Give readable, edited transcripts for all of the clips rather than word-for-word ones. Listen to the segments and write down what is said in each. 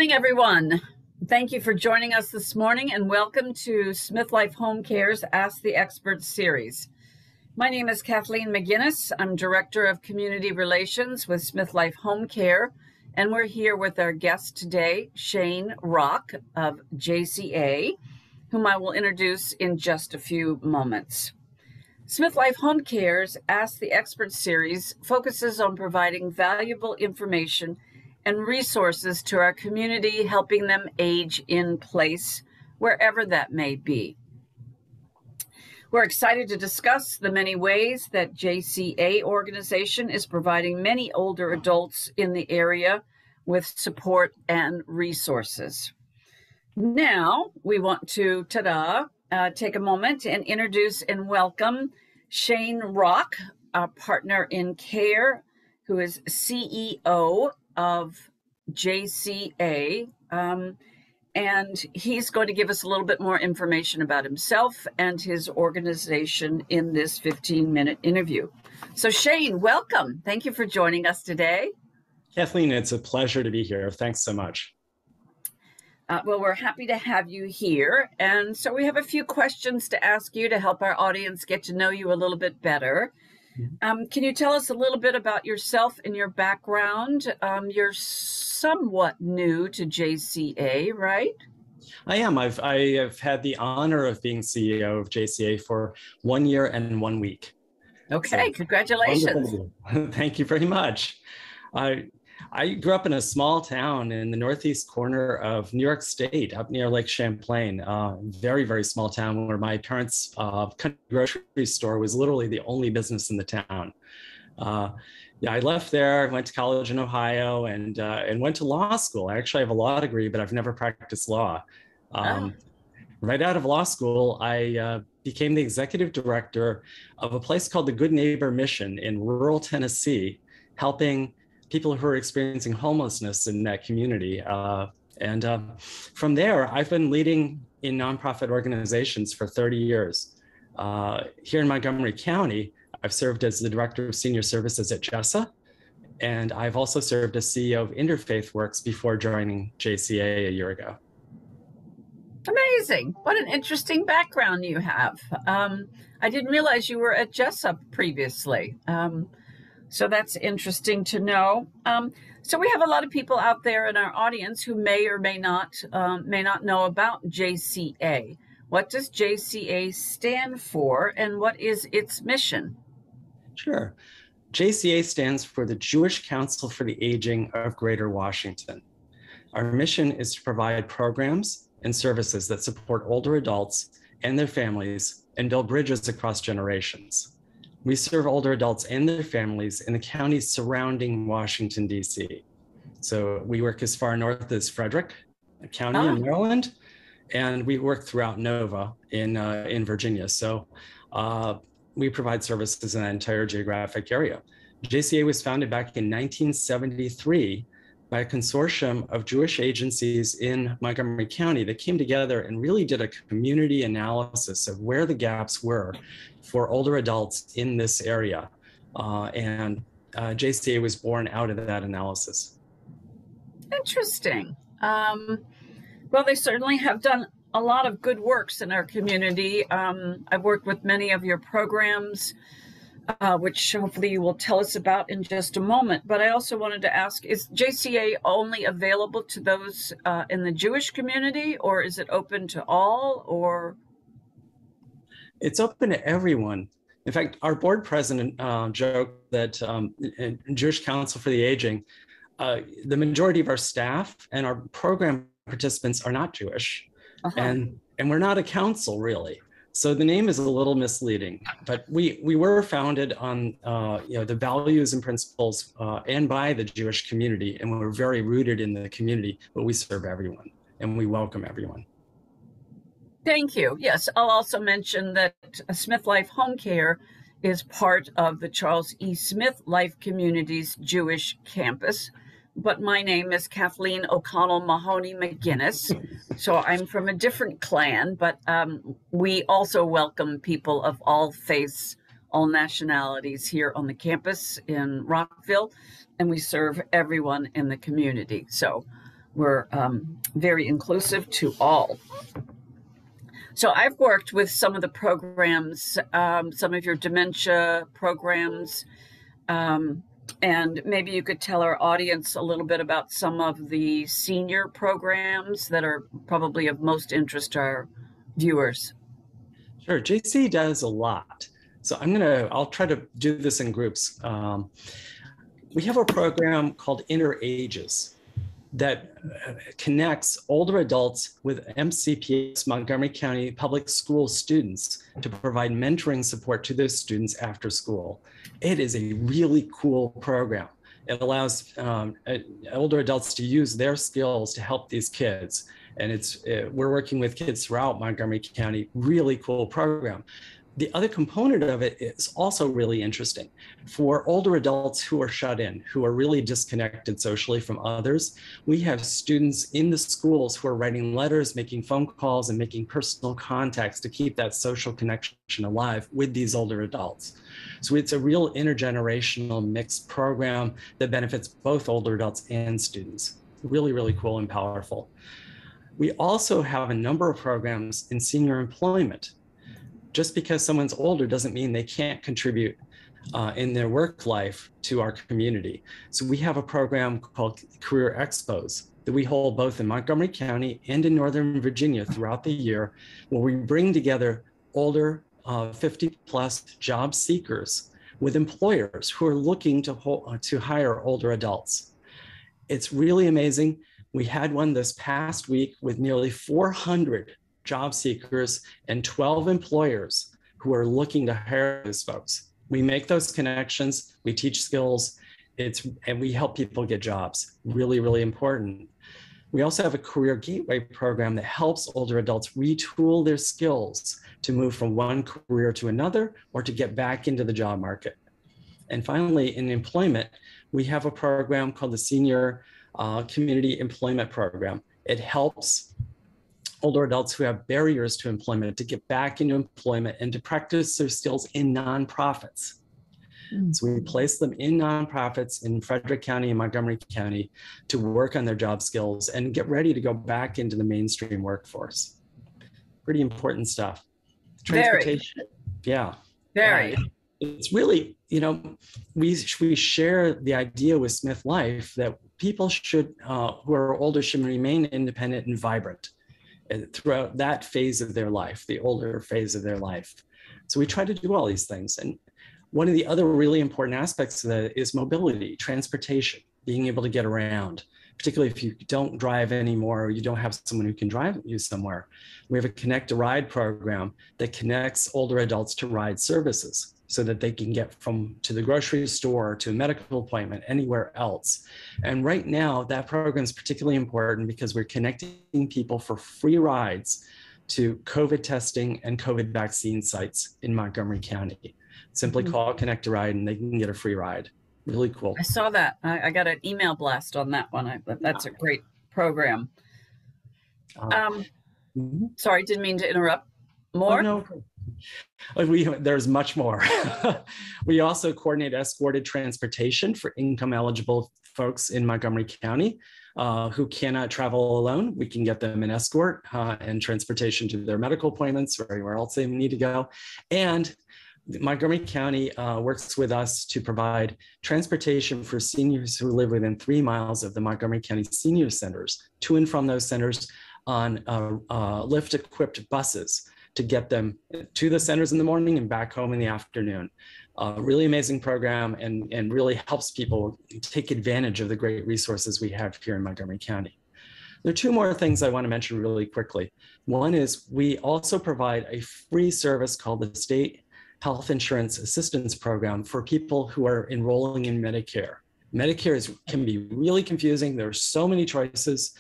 morning, everyone. Thank you for joining us this morning and welcome to SmithLife Homecare's Ask the Experts series. My name is Kathleen McGinnis. I'm Director of Community Relations with SmithLife Homecare, and we're here with our guest today, Shane Rock of JCA, whom I will introduce in just a few moments. SmithLife Homecare's Ask the Experts series focuses on providing valuable information and resources to our community, helping them age in place, wherever that may be. We're excited to discuss the many ways that JCA organization is providing many older adults in the area with support and resources. Now, we want to, take a moment and introduce and welcome Shane Rock, our partner in care, who is CEO of JCA, and he's going to give us a little bit more information about himself and his organization in this 15-minute interview. So Shane, welcome. Thank you for joining us today. Kathleen, it's a pleasure to be here. Thanks so much. Well, we're happy to have you here. And so we have a few questions to ask you to help our audience get to know you a little bit better. Can you tell us a little bit about yourself and your background? You're somewhat new to JCA, right? I am. I have had the honor of being CEO of JCA for 1 year and 1 week. Okay, so, congratulations. Thank you very much. I grew up in a small town in the northeast corner of New York State, up near Lake Champlain. Very, very small town where my parents' country grocery store was literally the only business in the town. I left there, went to college in Ohio, and went to law school. I actually have a law degree, but I've never practiced law. Right out of law school, I became the executive director of a place called the Good Neighbor Mission in rural Tennessee, helping people who are experiencing homelessness in that community. From there, I've been leading in nonprofit organizations for 30 years. Here in Montgomery County, I've served as the Director of Senior Services at JCA, and I've also served as CEO of Interfaith Works before joining JCA a year ago. Amazing. What an interesting background you have. I didn't realize you were at JCA previously. So that's interesting to know. So we have a lot of people out there in our audience who may or may not know about JCA. What does JCA stand for, and what is its mission? Sure. JCA stands for the Jewish Council for the Aging of Greater Washington. Our mission is to provide programs and services that support older adults and their families and build bridges across generations. We serve older adults and their families in the counties surrounding Washington, D.C. So we work as far north as Frederick County in Maryland, and we work throughout Nova in Virginia. So we provide services in that entire geographic area. JCA was founded back in 1973 by a consortium of Jewish agencies in Montgomery County that came together and really did a community analysis of where the gaps were for older adults in this area. JCA was born out of that analysis. Interesting. Well, they certainly have done a lot of good works in our community. I've worked with many of your programs, which hopefully you will tell us about in just a moment. But I also wanted to ask, is JCA only available to those in the Jewish community, or is it open to all, or? It's open to everyone. In fact, our board president joked that Jewish Council for the Aging, the majority of our staff and our program participants are not Jewish, and we're not a council really. So the name is a little misleading, but we were founded on the values and principles and by the Jewish community, and we're very rooted in the community, but we serve everyone and we welcome everyone. Thank you. Yes, I'll also mention that SmithLife Homecare is part of the Charles E. Smith Life Community's Jewish campus, but my name is Kathleen O'Connell Mahoney McGinnis, so I'm from a different clan, but we also welcome people of all faiths, all nationalities here on the campus in Rockville, and we serve everyone in the community. So we're very inclusive to all. So I've worked with some of the programs, some of your dementia programs, and maybe you could tell our audience a little bit about some of the senior programs that are probably of most interest to our viewers. Sure, JCA does a lot. So I'll try to do this in groups. We have a program called Interagence that connects older adults with MCPS, Montgomery County Public School students, to provide mentoring support to those students after school. It is a really cool program. It allows older adults to use their skills to help these kids. And we're working with kids throughout Montgomery County, really cool program. The other component of it is also really interesting. For older adults who are shut in, who are really disconnected socially from others, we have students in the schools who are writing letters, making phone calls, and making personal contacts to keep that social connection alive with these older adults. So it's a real intergenerational mixed program that benefits both older adults and students. Really, really cool and powerful. We also have a number of programs in senior employment. Just because someone's older doesn't mean they can't contribute in their work life to our community. So we have a program called Career Expos that we hold both in Montgomery County and in Northern Virginia throughout the year, where we bring together older 50-plus job seekers with employers who are looking to hire older adults. It's really amazing. We had one this past week with nearly 400 job seekers and 12 employers who are looking to hire those folks. We make those connections, we teach skills, and we help people get jobs. Really, really important. We also have a career gateway program that helps older adults retool their skills to move from one career to another or to get back into the job market. And finally, in employment, we have a program called the Senior Community Employment Program. It helps older adults who have barriers to employment to get back into employment and to practice their skills in nonprofits. So we place them in nonprofits in Frederick County and Montgomery County to work on their job skills and get ready to go back into the mainstream workforce. Pretty important stuff. Transportation. Yeah. Very. It's really, we share the idea with SmithLife that people who are older should remain independent and vibrant throughout that phase of their life, the older phase of their life. So we try to do all these things. And one of the other really important aspects of that is mobility, transportation, being able to get around, particularly if you don't drive anymore or you don't have someone who can drive you somewhere. We have a Connect a Ride program that connects older adults to ride services so that they can get to the grocery store, to a medical appointment, anywhere else. And right now, that program is particularly important because we're connecting people for free rides to COVID testing and COVID vaccine sites in Montgomery County. Simply call Connect a Ride and they can get a free ride. Really cool. I saw that. I got an email blast on that one. That's a great program. Sorry, didn't mean to interrupt. More? Oh, no. There's much more. We also coordinate escorted transportation for income eligible folks in Montgomery County who cannot travel alone. We can get them an escort and transportation to their medical appointments or anywhere else they need to go. And Montgomery County works with us to provide transportation for seniors who live within 3 miles of the Montgomery County senior centers to and from those centers on lift-equipped buses to get them to the centers in the morning and back home in the afternoon. Really amazing program and really helps people take advantage of the great resources we have here in Montgomery County. There are 2 more things I want to mention really quickly. One is we also provide a free service called the State Health Insurance Assistance Program for people who are enrolling in Medicare. Medicare can be really confusing. There are so many choices,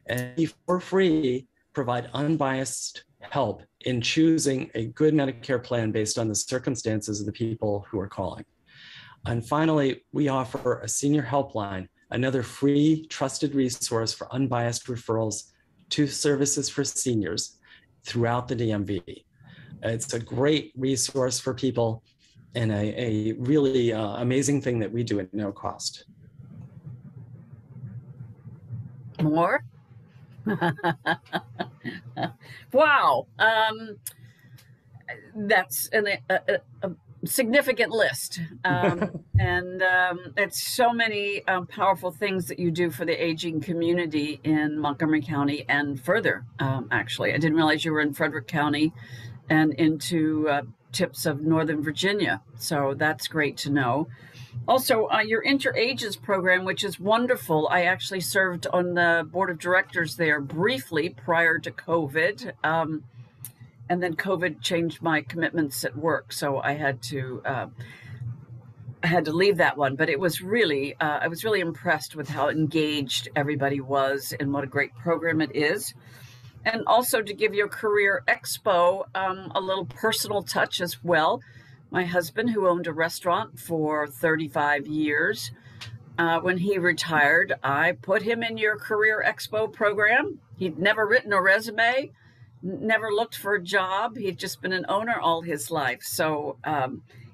and we, for free, provide unbiased help in choosing a good Medicare plan based on the circumstances of the people who are calling. And finally, we offer a senior helpline, another free, trusted resource for unbiased referrals to services for seniors throughout the DMV. It's a great resource for people and a really amazing thing that we do at no cost. More? Wow. That's a significant list. And it's so many powerful things that you do for the aging community in Montgomery County and further, actually. I didn't realize you were in Frederick County and into tips of Northern Virginia. So that's great to know. Also, your Interagence program, which is wonderful. I actually served on the board of directors there briefly prior to COVID. And then COVID changed my commitments at work. So I had to leave that one. But it was really, I was really impressed with how engaged everybody was and what a great program it is. And also to give your career expo a little personal touch as well. My husband, who owned a restaurant for 35 years, when he retired, I put him in your career expo program. He'd never written a resume, never looked for a job. He'd just been an owner all his life. So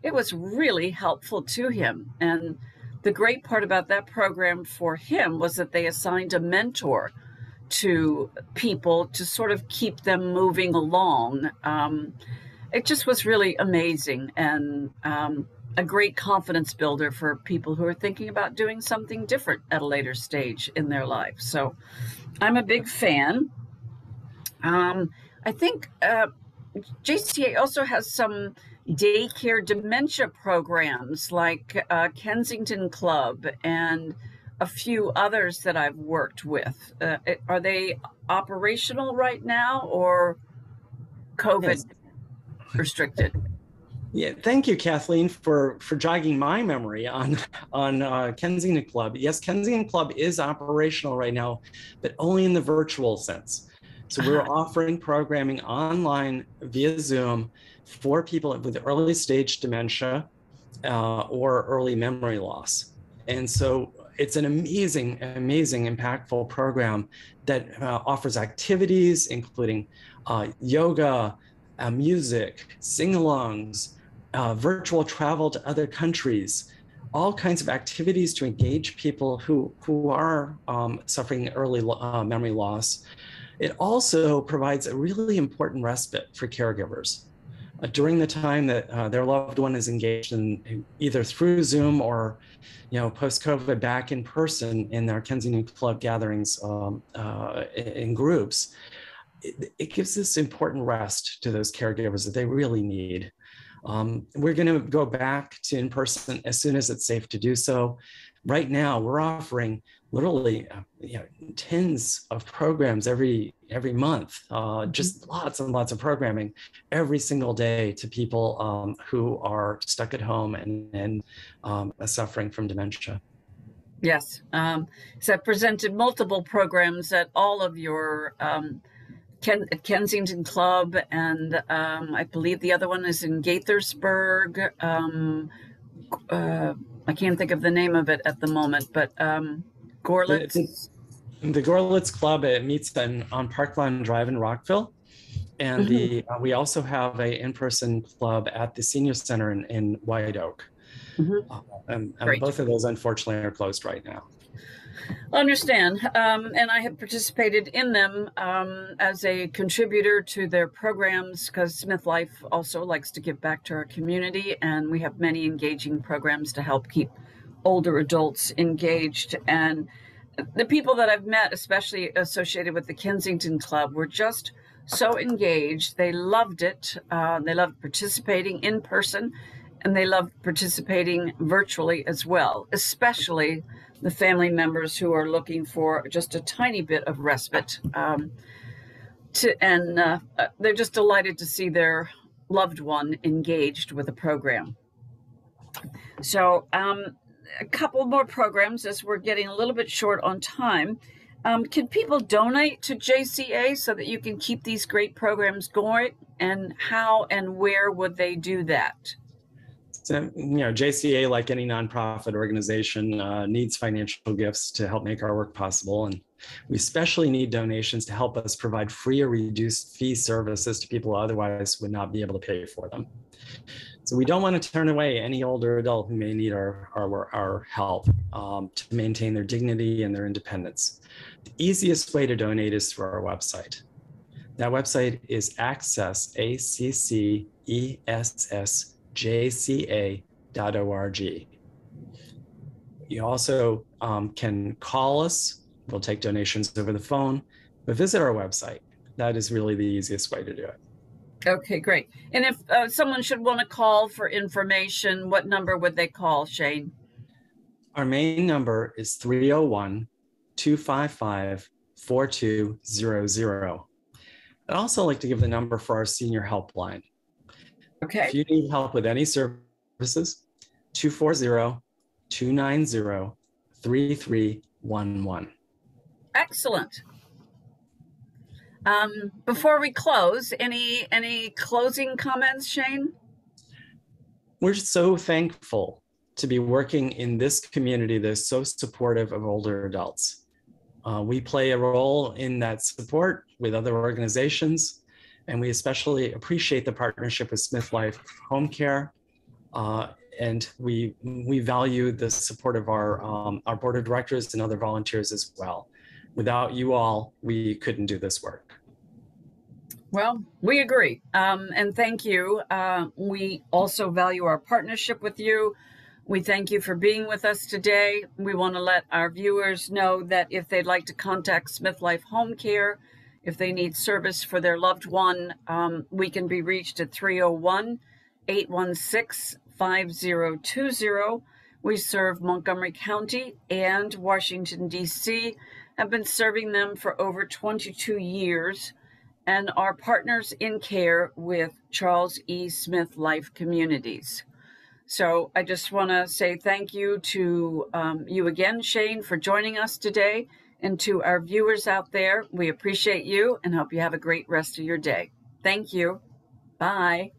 it was really helpful to him. And the great part about that program for him was that they assigned a mentor to people to sort of keep them moving along. It just was really amazing and a great confidence builder for people who are thinking about doing something different at a later stage in their life. So I'm a big fan. I think JCA also has some daycare dementia programs like Kensington Club and a few others that I've worked with. Are they operational right now or COVID restricted? Yeah, thank you, Kathleen, for jogging my memory on Kensington Club. Yes, Kensington Club is operational right now, but only in the virtual sense. So we're offering programming online via Zoom for people with early stage dementia or early memory loss. And so it's an amazing, impactful program that offers activities, including yoga, music, sing-alongs, virtual travel to other countries, all kinds of activities to engage people who are suffering early memory loss. It also provides a really important respite for caregivers during the time that their loved one is engaged in either through Zoom or, post-COVID back in person in their Kensington Club gatherings in groups. It gives this important rest to those caregivers that they really need. We're going to go back to in-person as soon as it's safe to do so. Right now, we're offering literally tens of programs every month, just lots and lots of programming every single day to people who are stuck at home and suffering from dementia. Yes. So I presented multiple programs at all of your Kensington Club, and I believe the other one is in Gaithersburg. I can't think of the name of it at the moment, but Gorlitz. The Gorlitz Club, it meets on Parkland Drive in Rockville. And we also have an in-person club at the Senior Center in White Oak. And both of those, unfortunately, are closed right now. Understand. And I have participated in them as a contributor to their programs because SmithLife also likes to give back to our community. And we have many engaging programs to help keep older adults engaged. And the people that I've met, especially associated with the Kensington Club, were just so engaged. They loved it. They loved participating in person, and they loved participating virtually as well, especially the family members who are looking for just a tiny bit of respite. They're just delighted to see their loved one engaged with a program. So a couple more programs as we're getting a little bit short on time. Can people donate to JCA so that you can keep these great programs going? And how and where would they do that? So, JCA, like any nonprofit organization, needs financial gifts to help make our work possible. And we especially need donations to help us provide free or reduced fee services to people who otherwise would not be able to pay for them. So we don't want to turn away any older adult who may need our help to maintain their dignity and their independence. The easiest way to donate is through our website. That website is access, ACCESSJCA.org. You also can call us. We'll take donations over the phone, but visit our website. That is really the easiest way to do it. Okay, great. And if someone should want to call for information, what number would they call, Shane? Our main number is 301-255-4200. I'd also like to give the number for our senior helpline. Okay. If you need help with any services, 240-290-3311. Excellent. Before we close, any closing comments, Shane? We're so thankful to be working in this community that's so supportive of older adults. We play a role in that support with other organizations, and we especially appreciate the partnership with SmithLife Homecare, and we value the support of our board of directors and other volunteers as well. Without you all, we couldn't do this work. Well, we agree, and thank you. We also value our partnership with you. We thank you for being with us today. We want to let our viewers know that if they'd like to contact SmithLife Homecare, if they need service for their loved one, we can be reached at 301-816-5020. We serve Montgomery County and Washington, D.C., have been serving them for over 22 years, and are partners in care with Charles E. Smith Life Communities. So I just want to say thank you to you again, Shane, for joining us today, and to our viewers out there. We appreciate you and hope you have a great rest of your day. Thank you. Bye.